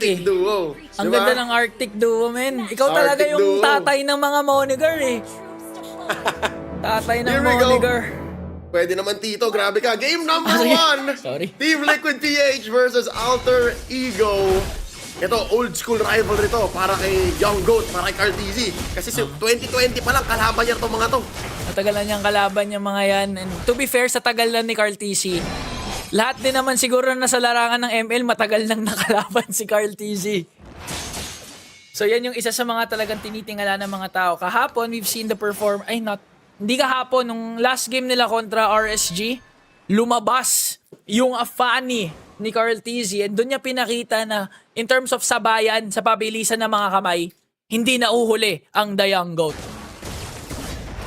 Arctic duo. Ang Diba? ganda ng Arctic duo, men. Ikaw talaga Arctic yung duo. tatay ng mga Monigar eh. Tatay ng Here we go. Monigar. Pwede naman Tito, grabe ka. Game number Sige. 1. Sorry. Team Liquid PH versus Alter Ego. Ito, old school rivalry to para kay Young Goat, para kay Carteezy. Kasi 2020 pa lang, kalaban niya itong mga to. Matagal na niyang kalaban yung mga yan. And to be fair, sa tagal lang ni Carl TC, lahat din naman siguro na sa larangan ng ML, matagal nang nakalaban si Carl TC. So yan yung isa sa mga talagang tinitingala ng mga tao. Kahapon, we've seen the hindi kahapon, nung last game nila kontra RSG, lumabas yung Afani ni Carl TZ and doon niya pinakita na in terms of sabayan sa pabilisan ng mga kamay, hindi nauhuli ang The Young Goat.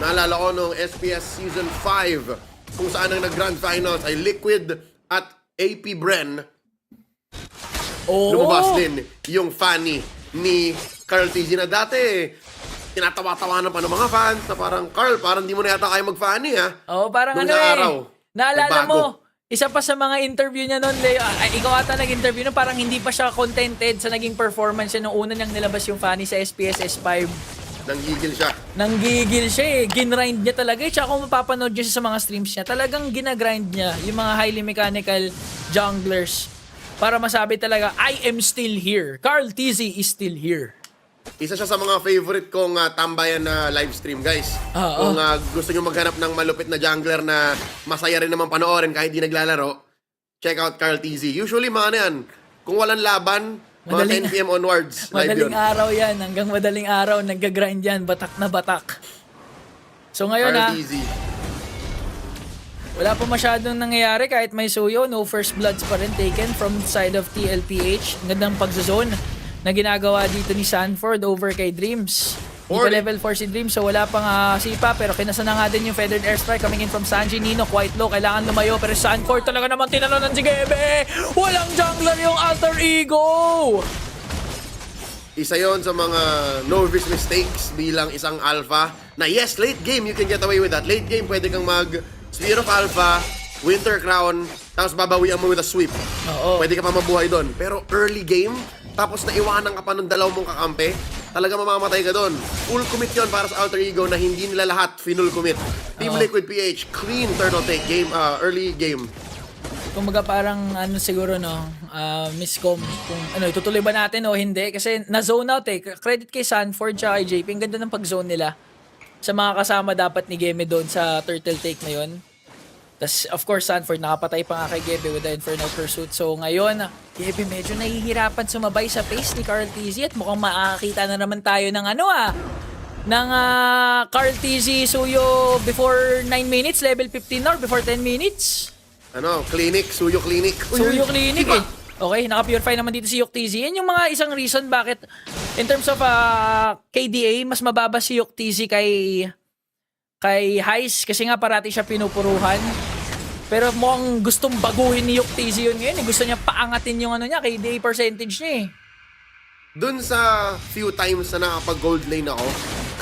Naalala ko nung SPS Season 5 kung saan ang nag-grand finals ay Liquid at AP Bren. Oo. Lumabas din yung Fanny ni Carl TZ na dati tinatawa-tawanan pa ng mga fans na parang, Carl, parang di mo na yata kaya mag-Fanny ha. Oo, parang Nung ano isang eh. araw, Naalala nagbago. mo, isa pa sa mga interview niya noon, Leo, ikaw ata nag-interview no, parang hindi pa siya contented sa naging performance niya nung una niyang nilabas yung Fanny sa SPS S5. Nanggigil siya. Nanggigil siya eh. Ginrind niya talaga eh. Tsaka kung mapapanood niya siya sa mga streams niya, talagang ginagrind niya yung mga highly mechanical junglers para masabi talaga, I am still here. Carl TZ is still here. Isa siya sa mga favorite kong tambayan na live stream, guys. Oo. Kung gusto nyo maghanap ng malupit na jungler na masaya rin naman panoorin kahit di naglalaro, check out Carl TZ. Usually, mga ano yan, kung walang laban, mga 10 PM onwards, live yun. Madaling araw yan. Hanggang madaling araw, nagga-grind yan. Batak na batak. So ngayon Carl TZ. wala pa masyadong nangyayari kahit may suyo. No first bloods pa rin taken from the side of TLPH. Ang gandang pagzozone na ginagawa dito ni Sanford over kay Dreams. Dito 40. level 4 si Dreams, so wala pang sipa, pero kinasa na nga din yung Feathered Airstrike coming in from Sanji. Nino quite low, kailangan lumayo, pero Sanford talaga naman tinalunan si Gebe. Walang jungler yung Alter Ego. Isa yon sa mga novice mistakes bilang isang alpha na yes, late game you can get away with that. Late game pwede kang mag Sphere of Alpha, Winter Crown, tapos babawian mo with a sweep. Oo. Pwede ka pa mabuhay doon. Pero early game, tapos naiwanan ka pa ng dalawang mong kakampi, talaga mamamatay ka doon. Full commit yon para sa Alter Ego na hindi nila lahat full commit. Team Liquid PH, clean turtle take game, early game. Kumbaga parang ano siguro no, miscom kung ano itutuloy ba natin o hindi kasi na-zone out eh. Credit kay Sanford tsaka kay JP, ang ganda ng pag-zone nila. Sa mga kasama dapat ni Geme doon sa turtle take na yon. Tas of course Sanford nakapatay pa nga kay Gebe with the Infernal Pursuit. So ngayon, Gebe medyo nahihirapan sumabay sa pace ni Carl TZ at mukhang makakita na naman tayo ng ano ng Carl TZ Suyo before 9 minutes, level 15 or before 10 minutes. Ano, clinic, Suyo Clinic. Suyo Clinic Diba? eh. Okay, naka-purify naman dito si Yok TZ. Yan yung mga isang reason bakit in terms of KDA, mas mababa si Yok TZ kay Heist kasi nga parati siya pinupuruhan. Pero mukhang gustong baguhin ni Yok TZ yun ngayon. Gusto niya paangatin yung ano niya, KDA percentage niya eh. Dun sa few times na nakapag-gold lane ako,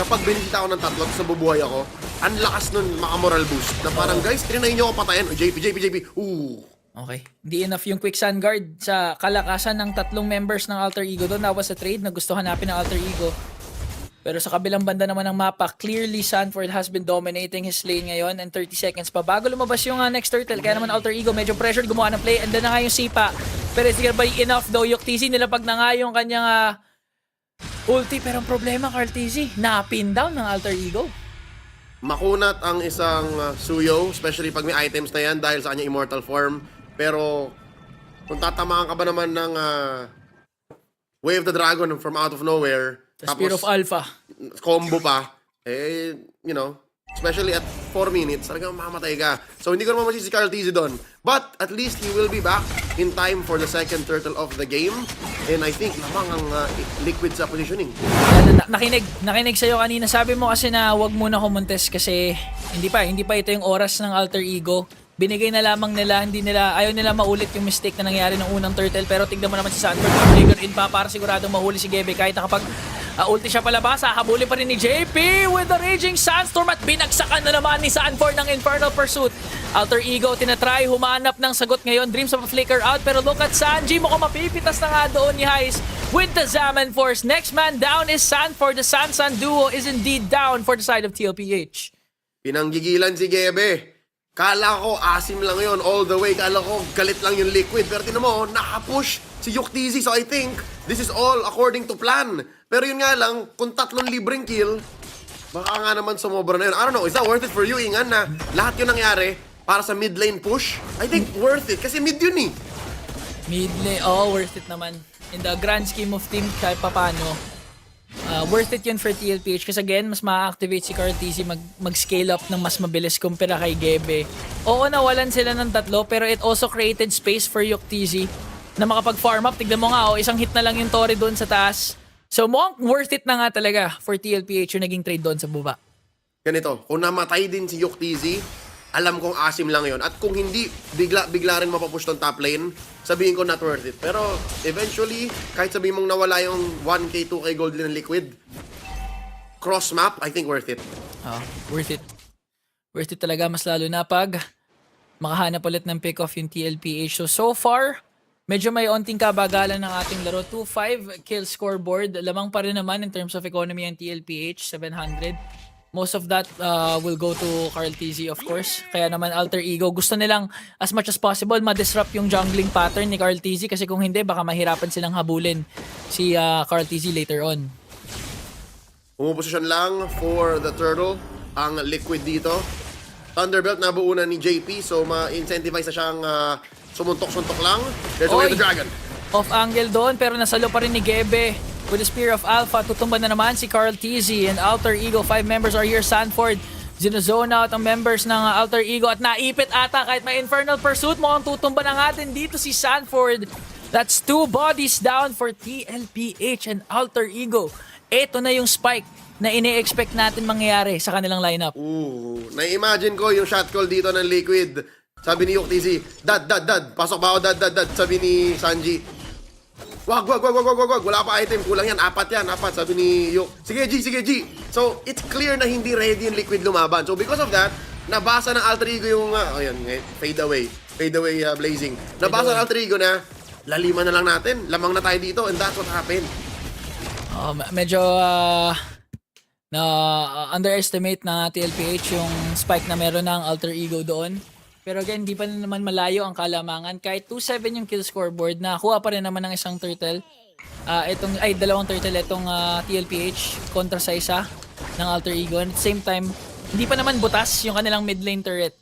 kapag binisita ako ng tatlo sa bubuhay ako, ang lakas nun maka-moral boost. Na parang, guys, trinay nyo ako patayan. JP. Ooh. Okay. Hindi enough yung quick sun guard sa kalakasan ng tatlong members ng Alter Ego doon. That was a trade na gusto hanapin ng Alter Ego. Pero sa kabilang banda naman ng mapa, clearly Sanford has been dominating his lane ngayon and 30 seconds pa bago lumabas yung next turtle. Kaya naman Alter Ego medyo pressured gumawa ng play and then na nga yung sipa. Pero it's gonna be enough though. Yok TZ nilapag na nga yung kanyang ulti. Pero ang problema Carl TZ, na-pin down ng Alter Ego. Makunat ang isang Suyo, especially pag may items na yan dahil sa kanyang immortal form. Pero kung tatamaan ka ba naman ng Way of the Dragon from out of nowhere, The Spear of Alpha. combo pa, you know, especially at 4 minutes, talagang mamamatay ka. So hindi ko naman masisi si Carl TZ doon. But at least he will be back in time for the second turtle of the game. And I think lamang ang Liquid sa positioning. Nakinig sa'yo kanina. Sabi mo kasi na wag muna kumontes kasi hindi pa ito yung oras ng Alter Ego. Binigay na lamang nila, ayaw nila maulit yung mistake na nangyari ng unang turtle. Pero tignan mo naman si Sanford, trigger in pa para siguradong mahuli si Gebe kahit Ulti siya palabas, hahabulin pa rin ni JP with the Raging Sandstorm at binagsakan na naman ni Sanford ng Infernal Pursuit. Alter Ego tinatry, humanap ng sagot ngayon. Dreams of a flicker out, pero look at Sanji, mukhang mapipitas na nga doon ni Heist with the Zaman Force. Next man down is Sanford. The Sansan duo is indeed down for the side of TLPH. Pinanggigilan si Gebe. Kala ko asim lang yon all the way. Kala ko galit lang yung Liquid. Pero tinan mo, nakapush si Yuktizzy. So I think this is all according to plan. Pero yun nga lang, kung 3 libreng kill, baka nga naman sumobra na yun. I don't know, is that worth it for you, Ingan, na lahat yun nangyari para sa mid lane push? I think worth it. Kasi mid yun eh. Mid lane, worth it naman. In the grand scheme of things, kahit papano, worth it yun for TLPH. Kasi again, mas ma-activate si Cartesi mag-scale up ng mas mabilis kumpara kay Gebe. Oo, nawalan sila ng 3, pero it also created space for Yuktizzy na makapag-farm up. Tignan mo nga, isang hit na lang yung Tori doon sa taas. So mukhang worth it na nga talaga for TLPH yung naging trade doon sa baba. Ganito, kung namatay din si Yuktizzy, alam kong asim lang yon. At kung hindi, bigla rin mapapush tong top lane, sabihin ko not worth it. Pero eventually, kahit sabihin mong nawala yung 1k, 2k gold din ng Liquid, cross map, I think worth it. Worth it. Worth it talaga, mas lalo na pag makahanap ulit ng pick-off yung TLPH. So far, medyo may onting kabagalan ng ating laro. 2-5 kill scoreboard. Lamang pa rin naman in terms of economy ang TLPH, 700. Most of that will go to Cartesi, of course. Kaya naman Alter Ego, gusto nilang as much as possible ma-disrupt yung jungling pattern ni Cartesi kasi kung hindi, baka mahirapan silang habulin si Cartesi later on. Pumuposisyon lang for the turtle ang Liquid dito. Thunderbelt nabuo na ni JP, so ma-incentivize na siyang sumuntok-suntok lang. There's away the dragon. Off angle doon, pero nasalo pa rin ni Gebe. With the Spear of Alpha, tutumban na naman si Cartesi and Alter Ego. 5 members are here. Sanford, zinozone out ang members ng Alter Ego at naipit ata kahit may Infernal Pursuit. Mukhang tutumban na nga din dito si Sanford. That's 2 bodies down for TLPH and Alter Ego. Ito na yung spike na ini-expect natin mangyayari sa kanilang lineup. Na-imagine ko yung shot call dito ng Liquid. Sabi ni Yuktizzy, Dad. Pasok ba ako, Dad. Sabi ni Sanji, Wag. Wala pa item. Kulang yan. 4 yan. Sabi ni Yuk. Sige, G. So, it's clear na hindi ready yung Liquid lumaban. So, because of that, nabasa ng Alter Ego yung, fade away, blazing. Nabasa ng Alter Ego na, laliman na lang natin. Lamang na tayo dito. And that's what happened. Medyo, underestimate na TLPH yung spike na meron ng Alter Ego doon. Pero again, di pa naman malayo ang kalamangan. Kahit 2-7 yung kill scoreboard, nakuha pa rin naman ng isang turtle. Dalawang turtle itong TLPH kontra sa isa ng Alter Ego. And at the same time, hindi pa naman butas yung kanilang mid lane turret.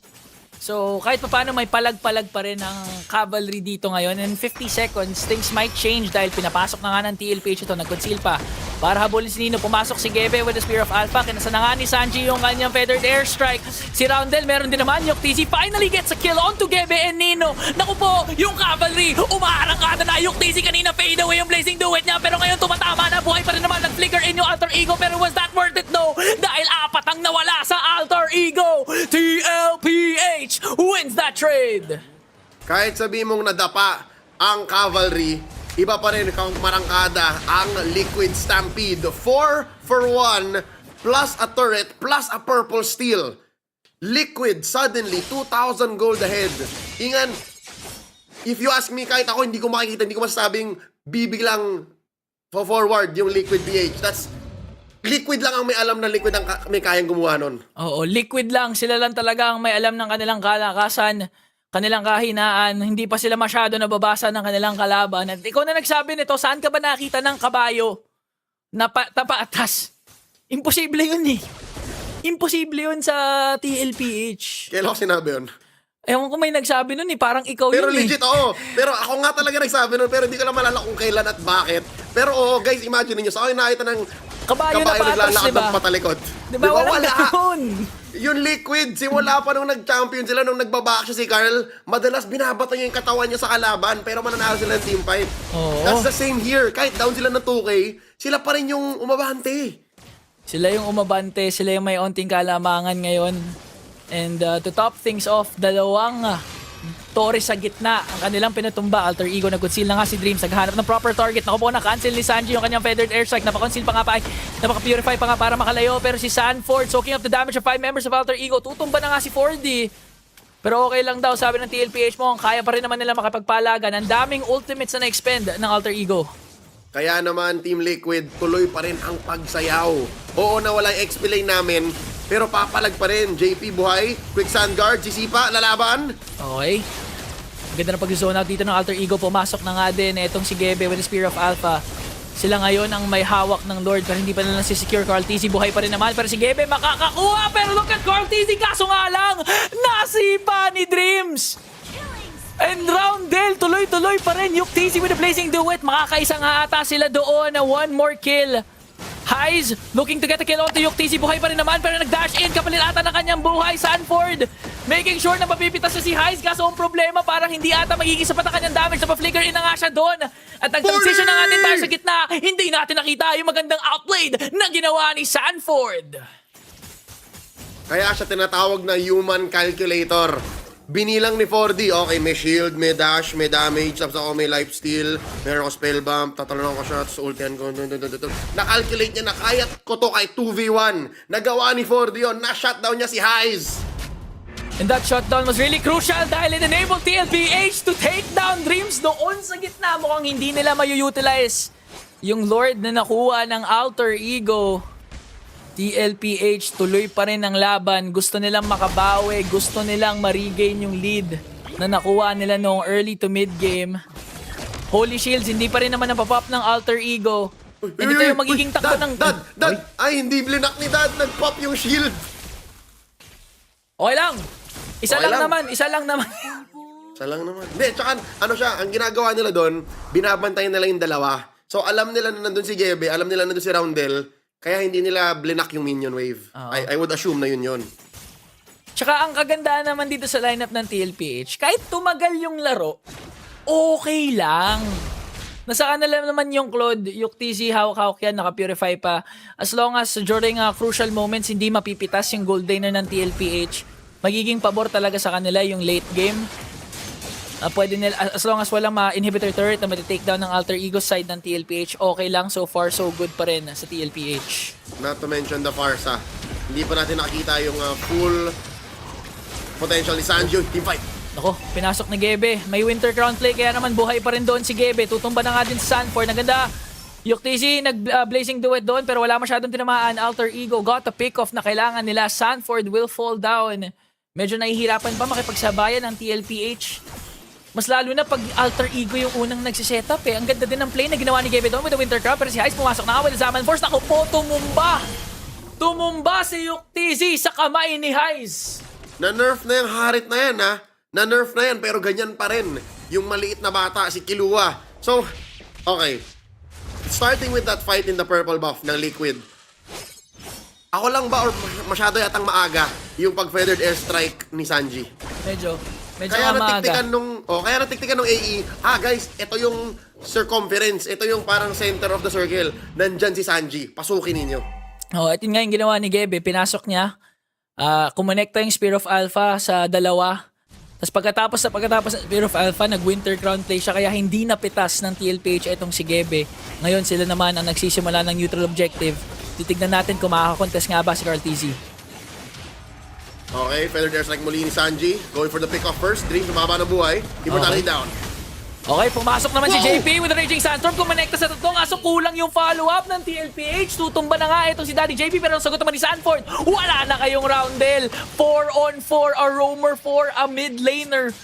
So, kahit paano may palag-palag pa rin ang cavalry dito ngayon. In 50 seconds, things might change dahil pinapasok na nga ng TLPH ito. Nag-conceal pa. Para habulin si Nino, pumasok si Gebe with the Spear of Alpha. Kinasa na nga ni Sanji yung kanyang Feathered Airstrike. Si Roundel, meron din naman. Yuktizzy finally gets a kill onto Gebe and Nino. Naku po, yung cavalry. Umaarangkada na. Yuktizzy kanina fade away yung Blazing Duet niya. Pero ngayon tumatama na. Buhay pa rin naman. Nag-flicker in yung Alter Ego. Pero was that worth it? No. Dahil 4 ang nawala sa Alter Ego. TLPH wins that trade. Kahit sabi mong nadapa ang cavalry, iba pa rin kung marangkada ang Liquid Stampede. 4 for 1 plus a turret plus a purple steel. Liquid suddenly 2,000 gold ahead. Ingan, if you ask me, kahit ako hindi ko makikita, hindi ko masasabing bibiglang forward yung Liquid PH. That's Liquid lang ang may alam na Liquid ang may kayang gumawa nun. Oo, Liquid lang. Sila lang talaga ang may alam ng kanilang kalakasan, kanilang kahinaan. Hindi pa sila masyado nababasa ng kanilang kalaban. At ikaw na nagsabi nito, saan ka ba nakita ng kabayo na tapaatas? Imposible yun eh. Imposible yun sa TLPH. Kailan ko sinabi yun? Ewan ko may nagsabi nun eh, parang ikaw Pero yun legit, eh. oo. Pero ako nga talaga nagsabi nun, pero hindi ko lang malala kung kailan at bakit. Pero oo, guys, imagine niyo sa akin nakita ng Kabayo na patas, naglalakad diba? ng patalikod. Diba? Walang ganun. Yung Liquid, simula pa nung nag-champion sila, nung nagbabak siya si Carl, madalas binabato niya yung katawan niya sa kalaban, pero mananalo sila ng team fight. Oo. That's the same here. Kahit down sila ng 2K, sila pa rin yung umabante. Sila yung umabante, sila yung may onting kalamangan ngayon. And to top things off, dalawang Torres sa gitna, ang kanilang pinatumba. Alter Ego, nag-conceal na nga si Dreams. Naghahanap ng proper target. Naku po, na-cancel ni Sanji yung kanyang feathered airstrike. Napaka-conceal pa nga pa. Napaka-purify pa nga para makalayo. Pero si Sanford, soaking up the damage of 5 members of Alter Ego. Tutumba na nga si 4D. Pero okay lang daw, sabi ng TLPH mo, kaya pa rin naman nila makapagpalagan. Ang daming ultimates na na-expend ng Alter Ego. Kaya naman, Team Liquid, tuloy pa rin ang pagsayaw. Oo na wala yung XP lane namin, pero papalag pa rin. JP buhay, Quicksand Guard, sisipa, lalaban. Okay. Ganda na pag-zone out dito ng Alter Ego. Pumasok na nga din itong si Gebe with the Spear of Alpha. Sila ngayon ang may hawak ng Lord pero hindi pa nila si-secure. Carl TZ buhay pa rin naman pero si Gebe makakakuha. Pero look at Carl TZ, kaso nga lang, nasipa ni Dreams. And Roundel, tuloy-tuloy pa rin. Yuk TZ with the Blazing Duet. Makakaisa nga ata sila doon na one more kill. Highs looking to get a kill onto Yuk TZ. Buhay pa rin naman pero nag-dash in. Kapalit ata ng kanyang buhay. Sanford making sure na mapipitas na si Highs. Kaso ang problema parang hindi ata magiging sapat ang kanyang damage. Napaflicker in na nga siya doon. At nag-transition na nga din tayo sa gitna. Hindi natin nakita yung magandang outplayed na ginawa ni Sanford. Kaya siya tinatawag na human calculator. Binilang ni 4D, okay, may shield, may dash, may damage, tapos ako may lifesteal, meron ako spell bump, tatalon ako shots, ultihan ko, na-calculate niya na kaya ko to kay 2v1. Nagawa ni 4D yun, na-shutdown niya si Highs. And that shutdown was really crucial dahil it enabled TLPH to take down Dreams doon sa gitna. Mukhang hindi nila may-utilize yung Lord na nakuha ng Alter Ego. TLPH tuloy pa rin ang laban. Gusto nilang makabawi. Gusto nilang ma-regain yung lead na nakuha nila noong early to mid game. Holy Shields, hindi pa rin naman napapop ng Alter Ego. And ito yung magiging takbo ng... Dad! Ay, hindi blinak ni Dad. Nag-pop yung shield. Okay lang. Isa Okay lang lang. Isa lang naman. Isa lang naman. Hindi, tsaka ano siya, ang ginagawa nila doon, binabantayan nila yung dalawa. So, alam nila na nandun si Gebe, alam nila na nandun si Roundel, kaya hindi nila blinak yung minion wave. I would assume na yun. Tsaka ang kagandahan naman dito sa lineup ng TLPH, kahit tumagal yung laro, okay lang. Nasa kanila naman yung Claude, yung TZ, hawak-hawak yan, naka-purify pa. As long as during crucial moments, hindi mapipitas yung gold laner ng TLPH, magiging pabor talaga sa kanila yung late game. Pwede nila, as long as walang ma-inhibitor turret na mati-take down ng Alter Ego side ng TLPH, okay lang, so far so good pa rin sa TLPH. Not to mention the Farsa. Hindi pa natin nakikita yung full potential ni Sanjo. Team fight. Ako, pinasok ni Gebe. May Winter Crown play, kaya naman buhay pa rin doon si Gebe. Tutumba na nga din si Sanford. Naganda. Yuk TZ, nag-blazing duet doon, pero wala masyadong tinamaan. Alter Ego got a pick-off na kailangan nila. Sanford will fall down. Medyo nahihirapan pa makipagsabayan ng TLPH. Mas lalo na pag Alter Ego yung unang nagsisetup eh. Ang ganda din ng play na ginawa ni Gebe doon with the Winter Crown. Pero si Highs pumasok na nga with the Zaman Force. Naku po, tumumba! Tumumba si Yuk TZ sa kamay ni Highs. Na-nerf na yung Harit na yan, ha? Na-nerf na yan, pero ganyan pa rin. Yung maliit na bata, si Killua. So, okay. Starting with that fight in the purple buff ng Liquid. Ako lang ba or masyado yatang maaga yung pag-feathered airstrike ni Sanji? Medyo Kaya maaga. natiktikan nung AE, guys, ito yung circumference, ito yung parang center of the circle. Nandyan si Sanji, pasukin ninyo. At yun nga yung ginawa ni Gebe, pinasok niya, kumonekta yung Spear of Alpha sa dalawa. Tapos pagkatapos ng Spear of Alpha, nag-Winter Crown play siya, kaya hindi napitas ng TLPH itong si Gebe. Ngayon sila naman ang nagsisimula ng neutral objective. Titignan natin kung makakakontest nga ba si Carl TZ. Okay, feathered airstrike muli ni Sanji. Going for the pick-off first. Dream, sumaba ng buhay. Immortality down. Okay, pumasok naman si JP with the Raging Sandstorm. Kumonekta sa tatlong, aso kulang yung follow-up ng TLPH. Tutumba na nga itong si Daddy JP, pero ang sagot naman ni Sanford, wala na kayong Roundel. 4-on-4, a roamer 4, a mid laner.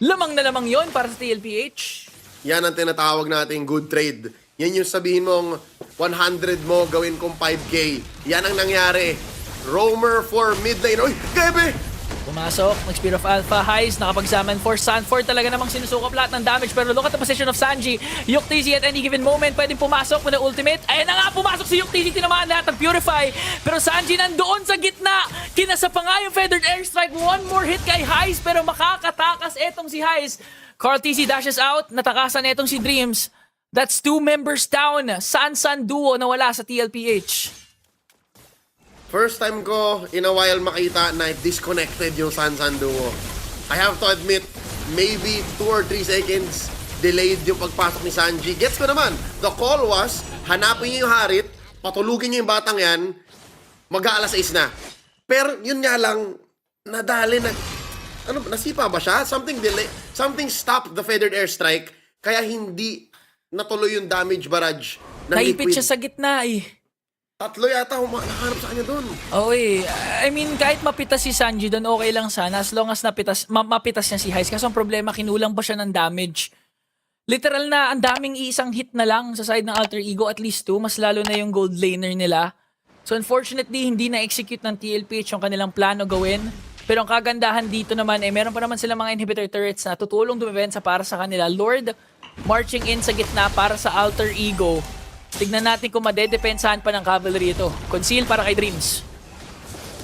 Lamang na lamang yon para sa TLPH. Yan ang tinatawag nating good trade. Yan yung sabihin mong 100 mo, gawin kong 5K. Yan ang nangyari. Roamer for mid lane. Uy, Gebe! Pumasok, mag-Spear of Alpha, Highs, nakapag-Summon for Sanford, talaga namang sinusukap lahat ng damage, pero look at the position of Sanji. Yuk TZ at any given moment, pwedeng pumasok with the ultimate. Ayan na nga, pumasok si Yuk TZ, tinamaan lahat ng Purify, pero Sanji nandoon sa gitna. Kinasa pa nga yung Feathered Airstrike, one more hit kay Highs, pero makakatakas etong si Highs. Carl TZ dashes out, natakasan etong si Dreams. That's 2 members down. San duo na wala sa TLPH. First time ko in a while makita na disconnected yung Sansan duo. I have to admit, maybe 2 or 3 seconds delayed yung pagpasok ni Sanji. Gets ko naman. The call was, hanapin niyo yung Harit, patulugin niyo yung batang yan, mag-aalas 6 na. Pero yun nga lang, nadali na, nasipa ba siya? Something stopped the feathered airstrike, kaya hindi natuloy yung damage barrage ng Naipit Liquid. siya sa gitna eh. Tatlo yata nakahanap sa kanya doon. Okay, I mean, kahit mapitas si Sanji doon, okay lang sana as long as mapitas niya si Heist. Kaso ang problema, kinulang pa siya ng damage. Literal na, ang daming isang hit na lang sa side ng Alter Ego, at least 2, mas lalo na yung gold laner nila. So unfortunately, hindi na-execute ng TLPH yung kanilang plano gawin. Pero ang kagandahan dito naman, meron pa naman sila mga inhibitor turrets na tutulong dumibensa para sa kanila. Lord, marching in sa gitna para sa Alter Ego. Tignan natin kung madedepensahan pa ng cavalry ito. Conceal para kay Dreams.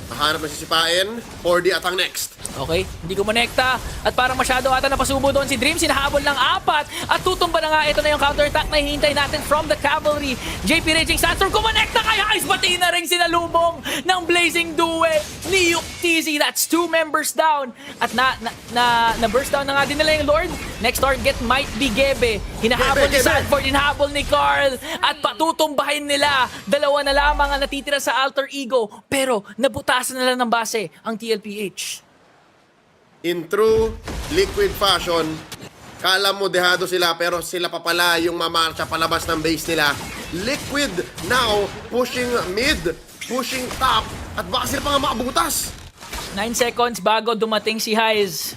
Nahanap na sisipain. 4D at ang next. Okay, hindi ko monekta. At parang masyado ata napasubo doon si Dreams. Sinahabol ng 4. At tutumba na nga. Ito na yung counterattack na hihintay natin from the cavalry. JP Raging Sandstorm kumonekta kay Heist. Pati na rin sinalubong ng Blazing Duet ni Yuktisi. That's 2 members down. At na-burst down na nga din nila yung Lord. Next target might be Gebe. Hinahabol ni Sanford, hinahabol ni Carl. At patutumbahin nila. 2 na lamang ang natitira sa Alter Ego. Pero nabutasan na lang ng base ang TLPH. In true Liquid fashion, kala mo dehado sila pero sila pa pala yung mamarcha palabas ng base nila. Liquid now pushing mid, pushing top, at baka sila pa nga makabutas. 9 seconds bago dumating si Highs.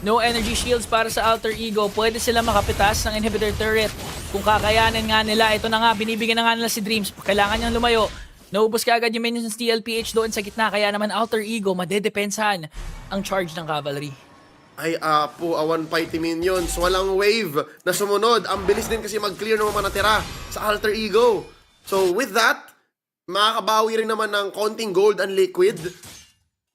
No energy shields para sa Alter Ego. Pwede sila makapitas ng inhibitor turret. Kung kakayanin nga nila, ito na nga, binibigyan na nga nila si Dreams. Kailangan niyang lumayo. Naubos ka agad yung minions ng TLPH doon sa gitna. Kaya naman Alter Ego, madedepensahan ang charge ng cavalry. Ay apo, awan fighty minions. Walang wave na sumunod. Ang bilis din kasi mag-clear ng mga natira sa Alter Ego. So with that, makakabawi rin naman ng konting gold and Liquid.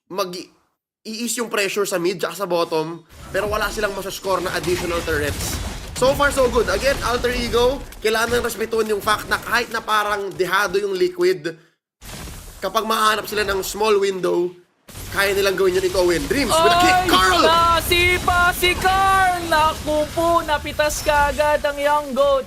Mag-i-ease yung pressure sa mid at sa bottom. Pero wala silang masascore na additional turrets. So far so good. Again, Alter Ego, kailangan respetuhin yung fact na kahit na parang dehado yung Liquid, kapag mahanap sila ng small window, kaya nilang gawin yun. Ito win. Dreams with a kick. Carl! Nasipa si Carl! Naku po, napitas ka agad ang Young Goat.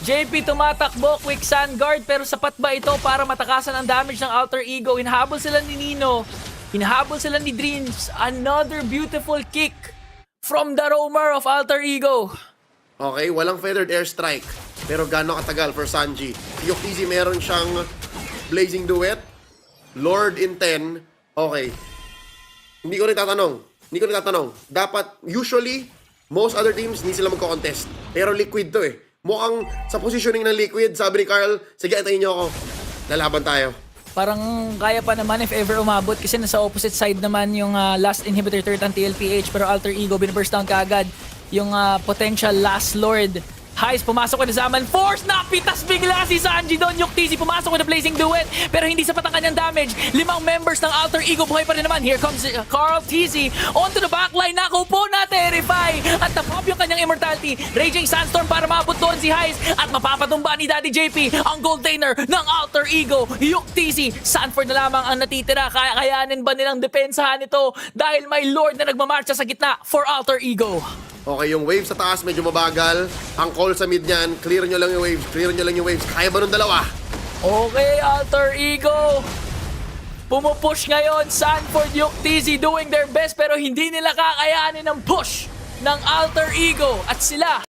JP tumatakbo, quick sand guard, pero sapat ba ito para matakasan ang damage ng Alter Ego? Hinahabol sila ni Nino. Hinahabol sila ni Dreams. Another beautiful kick from the roamer of Alter Ego. Okay, walang feathered airstrike. Pero gano'ng katagal for Sanji? Yuktisi meron siyang Blazing Duet. Lord in 10. Okay. Hindi ko rin tatanong. Dapat, usually, most other teams, hindi sila magko-contest. Pero Liquid to eh. Mukhang sa positioning ng Liquid, sabi ni Carl, sige, antayin niyo ako. Lalaban tayo. Parang kaya pa naman if ever umabot kasi nasa opposite side naman yung last inhibitor turret ng TLPH, pero Alter Ego binburst down kaagad yung potential last Lord. Heist pumasok with the Zaman Force. Napitas bigla si Sanji doon. Yuktisi pumasok with the Blazing Duet. Pero hindi sapat ang kanyang damage. 5 members ng Alter Ego buhay pa rin naman. Here comes Carl TZ. Onto the backline. Nakupo na. Terrify. At napop yung kanyang immortality. Raging Sandstorm para mabot doon si Heist. At mapapatumba ni Daddy JP ang gold laner ng Alter Ego. Yuktisi. Sanford na lamang ang natitira. Kayanin ba nilang depensahan ito? Dahil may Lord na nagmamarcha sa gitna for Alter Ego. Okay, yung wave sa taas medyo mabagal. Ang call sa mid niyan, clear nyo lang yung waves. Kaya ba nung dalawa? Okay, Alter Ego. Pumupush ngayon, Sanford, Yuktisi doing their best pero hindi nila kakayanin ang push ng Alter Ego at sila